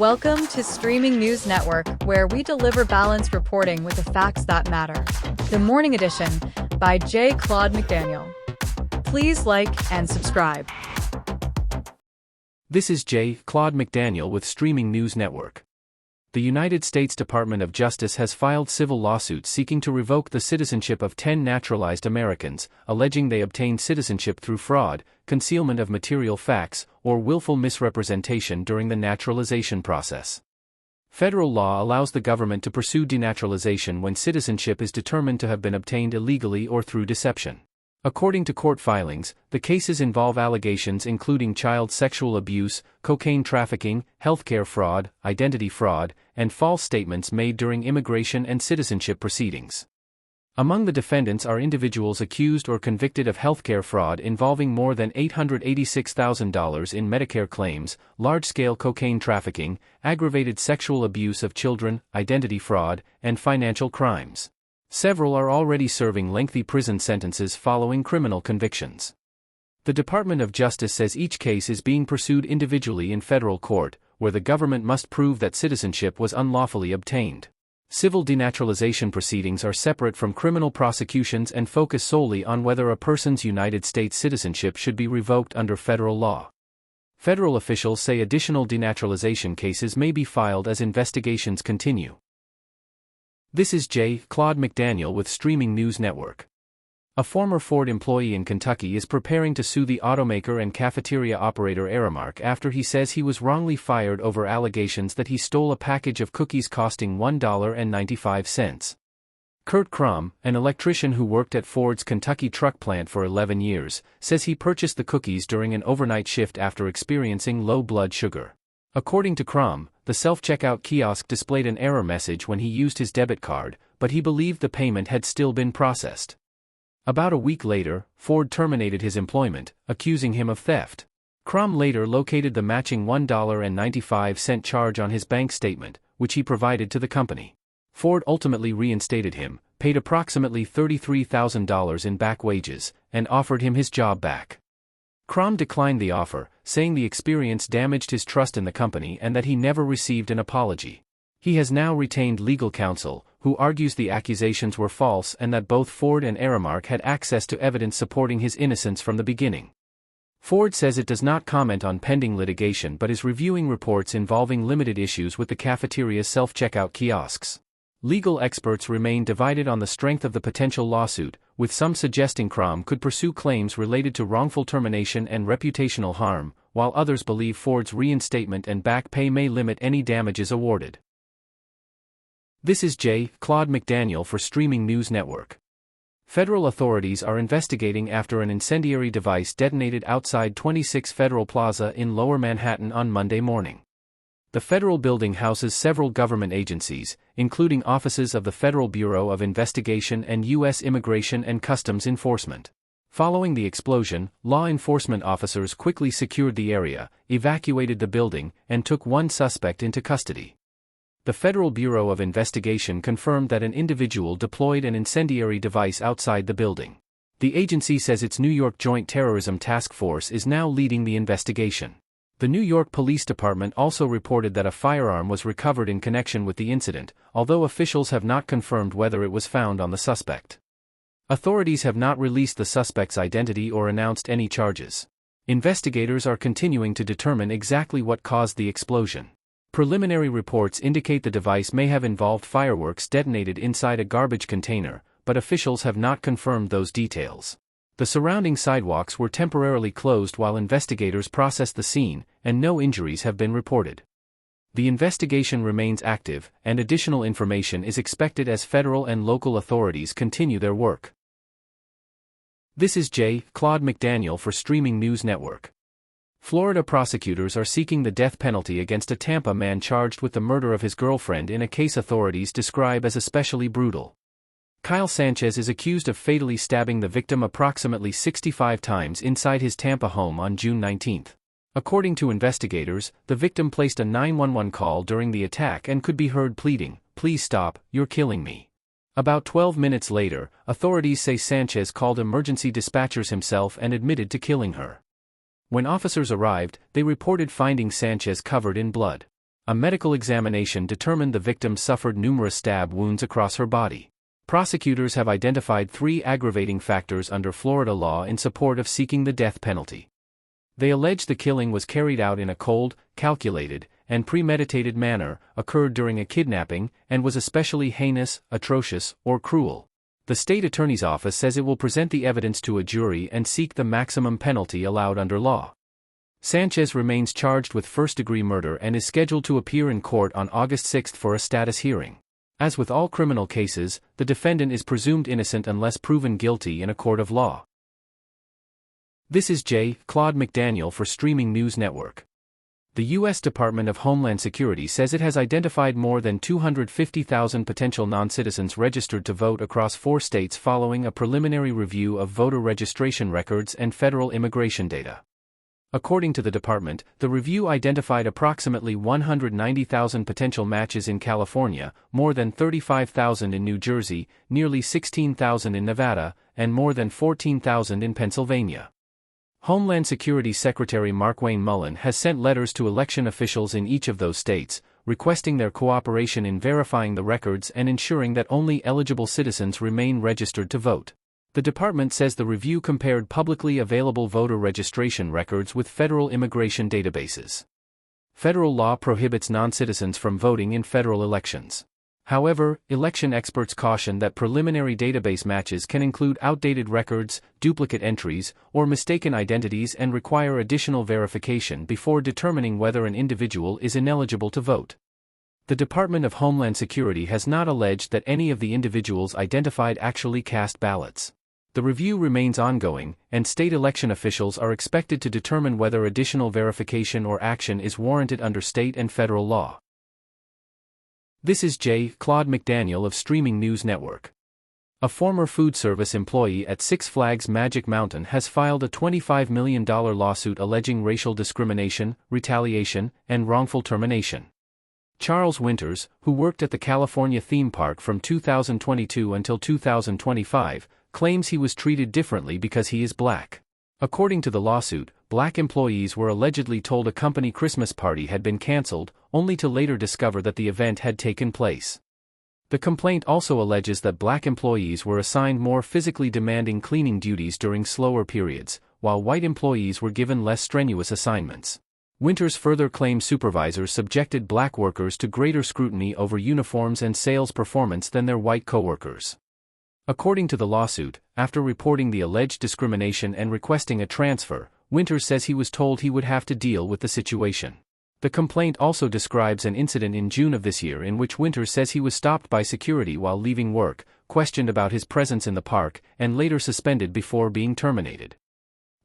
Welcome to Streaming News Network, where we deliver balanced reporting with the facts that matter. The Morning Edition by J. Claude McDaniel. Please like and subscribe. This is J. Claude McDaniel with Streaming News Network. The United States Department of Justice has filed civil lawsuits seeking to revoke the citizenship of 10 naturalized Americans, alleging they obtained citizenship through fraud, concealment of material facts, or willful misrepresentation during the naturalization process. Federal law allows the government to pursue denaturalization when citizenship is determined to have been obtained illegally or through deception. According to court filings, the cases involve allegations including child sexual abuse, cocaine trafficking, healthcare fraud, identity fraud, and false statements made during immigration and citizenship proceedings. Among the defendants are individuals accused or convicted of healthcare fraud involving more than $886,000 in Medicare claims, large-scale cocaine trafficking, aggravated sexual abuse of children, identity fraud, and financial crimes. Several are already serving lengthy prison sentences following criminal convictions. The Department of Justice says each case is being pursued individually in federal court, where the government must prove that citizenship was unlawfully obtained. Civil denaturalization proceedings are separate from criminal prosecutions and focus solely on whether a person's United States citizenship should be revoked under federal law. Federal officials say additional denaturalization cases may be filed as investigations continue. This is J. Claude McDaniel with Streaming News Network. A former Ford employee in Kentucky is preparing to sue the automaker and cafeteria operator Aramark after he says he was wrongly fired over allegations that he stole a package of cookies costing $1.95. Kurt Crum, an electrician who worked at Ford's Kentucky truck plant for 11 years, says he purchased the cookies during an overnight shift after experiencing low blood sugar. According to Crum, the self-checkout kiosk displayed an error message when he used his debit card, but he believed the payment had still been processed. About a week later, Ford terminated his employment, accusing him of theft. Crum later located the matching $1.95 charge on his bank statement, which he provided to the company. Ford ultimately reinstated him, paid approximately $33,000 in back wages, and offered him his job back. Crum declined the offer, saying the experience damaged his trust in the company and that he never received an apology. He has now retained legal counsel, who argues the accusations were false and that both Ford and Aramark had access to evidence supporting his innocence from the beginning. Ford says it does not comment on pending litigation but is reviewing reports involving limited issues with the cafeteria's self-checkout kiosks. Legal experts remain divided on the strength of the potential lawsuit, with some suggesting Crum could pursue claims related to wrongful termination and reputational harm, while others believe Ford's reinstatement and back pay may limit any damages awarded. This is J. Claude McDaniel for Streaming News Network. Federal authorities are investigating after an incendiary device detonated outside 26 Federal Plaza in Lower Manhattan on Monday morning. The federal building houses several government agencies, including offices of the Federal Bureau of Investigation and U.S. Immigration and Customs Enforcement. Following the explosion, law enforcement officers quickly secured the area, evacuated the building, and took one suspect into custody. The Federal Bureau of Investigation confirmed that an individual deployed an incendiary device outside the building. The agency says its New York Joint Terrorism Task Force is now leading the investigation. The New York Police Department also reported that a firearm was recovered in connection with the incident, although officials have not confirmed whether it was found on the suspect. Authorities have not released the suspect's identity or announced any charges. Investigators are continuing to determine exactly what caused the explosion. Preliminary reports indicate the device may have involved fireworks detonated inside a garbage container, but officials have not confirmed those details. The surrounding sidewalks were temporarily closed while investigators processed the scene, and no injuries have been reported. The investigation remains active, and additional information is expected as federal and local authorities continue their work. This is J. Claude McDaniel for Streaming News Network. Florida prosecutors are seeking the death penalty against a Tampa man charged with the murder of his girlfriend in a case authorities describe as especially brutal. Kyle Sanchez is accused of fatally stabbing the victim approximately 65 times inside his Tampa home on June 19. According to investigators, the victim placed a 911 call during the attack and could be heard pleading, "Please stop, you're killing me." About 12 minutes later, authorities say Sanchez called emergency dispatchers himself and admitted to killing her. When officers arrived, they reported finding Sanchez covered in blood. A medical examination determined the victim suffered numerous stab wounds across her body. Prosecutors have identified 3 aggravating factors under Florida law in support of seeking the death penalty. They allege the killing was carried out in a cold, calculated, and premeditated manner, occurred during a kidnapping, and was especially heinous, atrocious, or cruel. The state attorney's office says it will present the evidence to a jury and seek the maximum penalty allowed under law. Sanchez remains charged with first-degree murder and is scheduled to appear in court on August 6 for a status hearing. As with all criminal cases, the defendant is presumed innocent unless proven guilty in a court of law. This is J. Claude McDaniel for Streaming News Network. The U.S. Department of Homeland Security says it has identified more than 250,000 potential non-citizens registered to vote across 4 states following a preliminary review of voter registration records and federal immigration data. According to the department, the review identified approximately 190,000 potential matches in California, more than 35,000 in New Jersey, nearly 16,000 in Nevada, and more than 14,000 in Pennsylvania. Homeland Security Secretary Markwayne Mullin has sent letters to election officials in each of those states, requesting their cooperation in verifying the records and ensuring that only eligible citizens remain registered to vote. The department says the review compared publicly available voter registration records with federal immigration databases. Federal law prohibits non-citizens from voting in federal elections. However, election experts caution that preliminary database matches can include outdated records, duplicate entries, or mistaken identities and require additional verification before determining whether an individual is ineligible to vote. The Department of Homeland Security has not alleged that any of the individuals identified actually cast ballots. The review remains ongoing, and state election officials are expected to determine whether additional verification or action is warranted under state and federal law. This is J. Claude McDaniel of Streaming News Network. A former food service employee at Six Flags Magic Mountain has filed a $25 million lawsuit alleging racial discrimination, retaliation, and wrongful termination. Charles Winters, who worked at the California theme park from 2022 until 2025, claims he was treated differently because he is black. According to the lawsuit, black employees were allegedly told a company Christmas party had been canceled, only to later discover that the event had taken place. The complaint also alleges that black employees were assigned more physically demanding cleaning duties during slower periods, while white employees were given less strenuous assignments. Winters further claims supervisors subjected black workers to greater scrutiny over uniforms and sales performance than their white coworkers. According to the lawsuit, after reporting the alleged discrimination and requesting a transfer, Winters says he was told he would have to deal with the situation. The complaint also describes an incident in June of this year in which Winters says he was stopped by security while leaving work, questioned about his presence in the park, and later suspended before being terminated.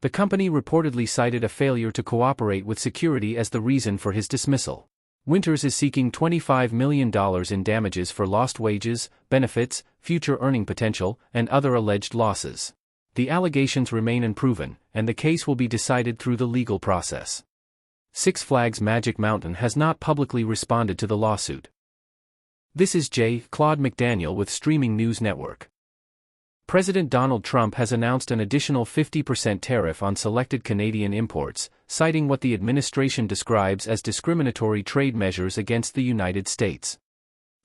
The company reportedly cited a failure to cooperate with security as the reason for his dismissal. Winters is seeking $25 million in damages for lost wages, benefits, future earning potential, and other alleged losses. The allegations remain unproven, and the case will be decided through the legal process. Six Flags Magic Mountain has not publicly responded to the lawsuit. This is J. Claude McDaniel with Streaming News Network. President Donald Trump has announced an additional 50% tariff on selected Canadian imports, citing what the administration describes as discriminatory trade measures against the United States.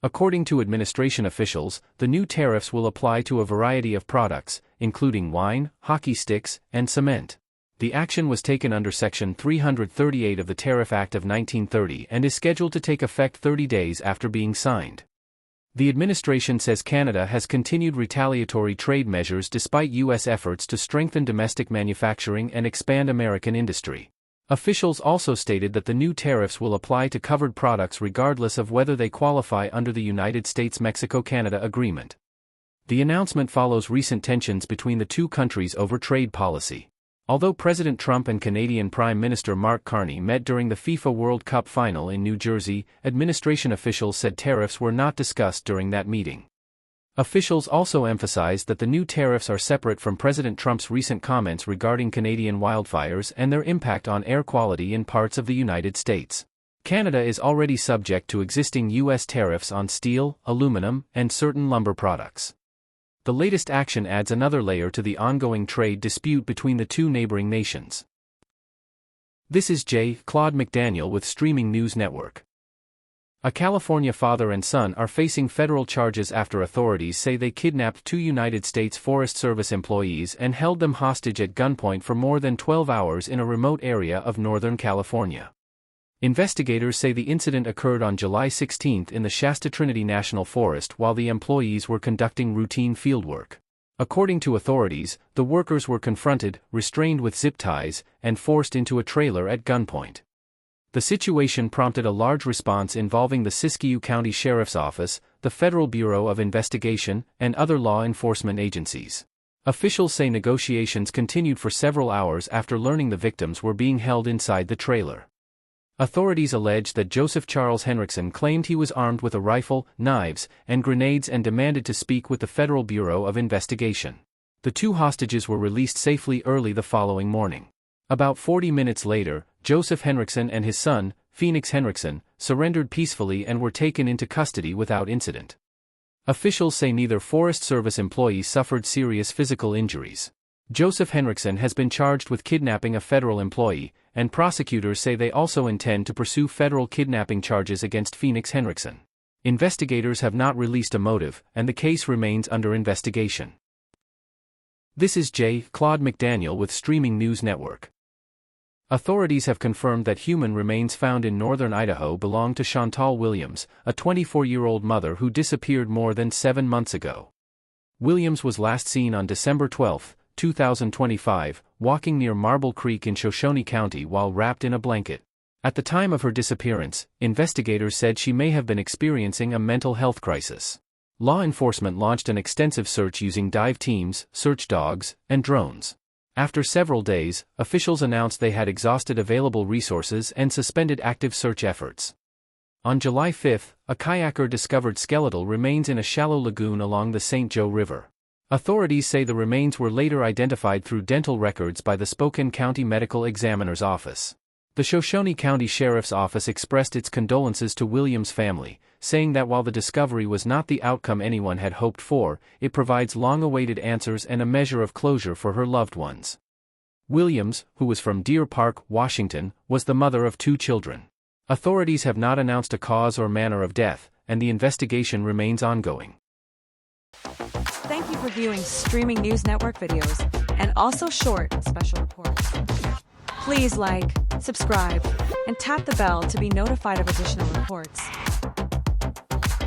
According to administration officials, the new tariffs will apply to a variety of products, including wine, hockey sticks, and cement. The action was taken under Section 338 of the Tariff Act of 1930 and is scheduled to take effect 30 days after being signed. The administration says Canada has continued retaliatory trade measures despite U.S. efforts to strengthen domestic manufacturing and expand American industry. Officials also stated that the new tariffs will apply to covered products regardless of whether they qualify under the United States-Mexico-Canada Agreement. The announcement follows recent tensions between the two countries over trade policy. Although President Trump and Canadian Prime Minister Mark Carney met during the FIFA World Cup final in New Jersey, administration officials said tariffs were not discussed during that meeting. Officials also emphasized that the new tariffs are separate from President Trump's recent comments regarding Canadian wildfires and their impact on air quality in parts of the United States. Canada is already subject to existing U.S. tariffs on steel, aluminum, and certain lumber products. The latest action adds another layer to the ongoing trade dispute between the two neighboring nations. This is J. Claude McDaniel with Streaming News Network. A California father and son are facing federal charges after authorities say they kidnapped two United States Forest Service employees and held them hostage at gunpoint for more than 12 hours in a remote area of Northern California. Investigators say the incident occurred on July 16 in the Shasta Trinity National Forest while the employees were conducting routine fieldwork. According to authorities, the workers were confronted, restrained with zip ties, and forced into a trailer at gunpoint. The situation prompted a large response involving the Siskiyou County Sheriff's Office, the Federal Bureau of Investigation, and other law enforcement agencies. Officials say negotiations continued for several hours after learning the victims were being held inside the trailer. Authorities allege that Joseph Charles Henriksen claimed he was armed with a rifle, knives, and grenades and demanded to speak with the Federal Bureau of Investigation. The two hostages were released safely early the following morning. About 40 minutes later, Joseph Henriksen and his son, Phoenix Henriksen, surrendered peacefully and were taken into custody without incident. Officials say neither Forest Service employee suffered serious physical injuries. Joseph Henriksen has been charged with kidnapping a federal employee, and prosecutors say they also intend to pursue federal kidnapping charges against Phoenix Henriksen. Investigators have not released a motive, and the case remains under investigation. This is J. Claude McDaniel with Streaming News Network. Authorities have confirmed that human remains found in northern Idaho belong to Chantal Williams, a 24-year-old mother who disappeared more than 7 months ago. Williams was last seen on December 12, 2025, walking near Marble Creek in Shoshone County while wrapped in a blanket. At the time of her disappearance, investigators said she may have been experiencing a mental health crisis. Law enforcement launched an extensive search using dive teams, search dogs, and drones. After several days, officials announced they had exhausted available resources and suspended active search efforts. On July 5, a kayaker discovered skeletal remains in a shallow lagoon along the St. Joe River. Authorities say the remains were later identified through dental records by the Spokane County Medical Examiner's Office. The Shoshone County Sheriff's Office expressed its condolences to Williams' family, saying that while the discovery was not the outcome anyone had hoped for, it provides long-awaited answers and a measure of closure for her loved ones. Williams, who was from Deer Park, Washington, was the mother of 2 children. Authorities have not announced a cause or manner of death, and the investigation remains ongoing. Thank you for viewing Streaming News Network videos, and also short special reports. Please like, subscribe, and tap the bell to be notified of additional reports.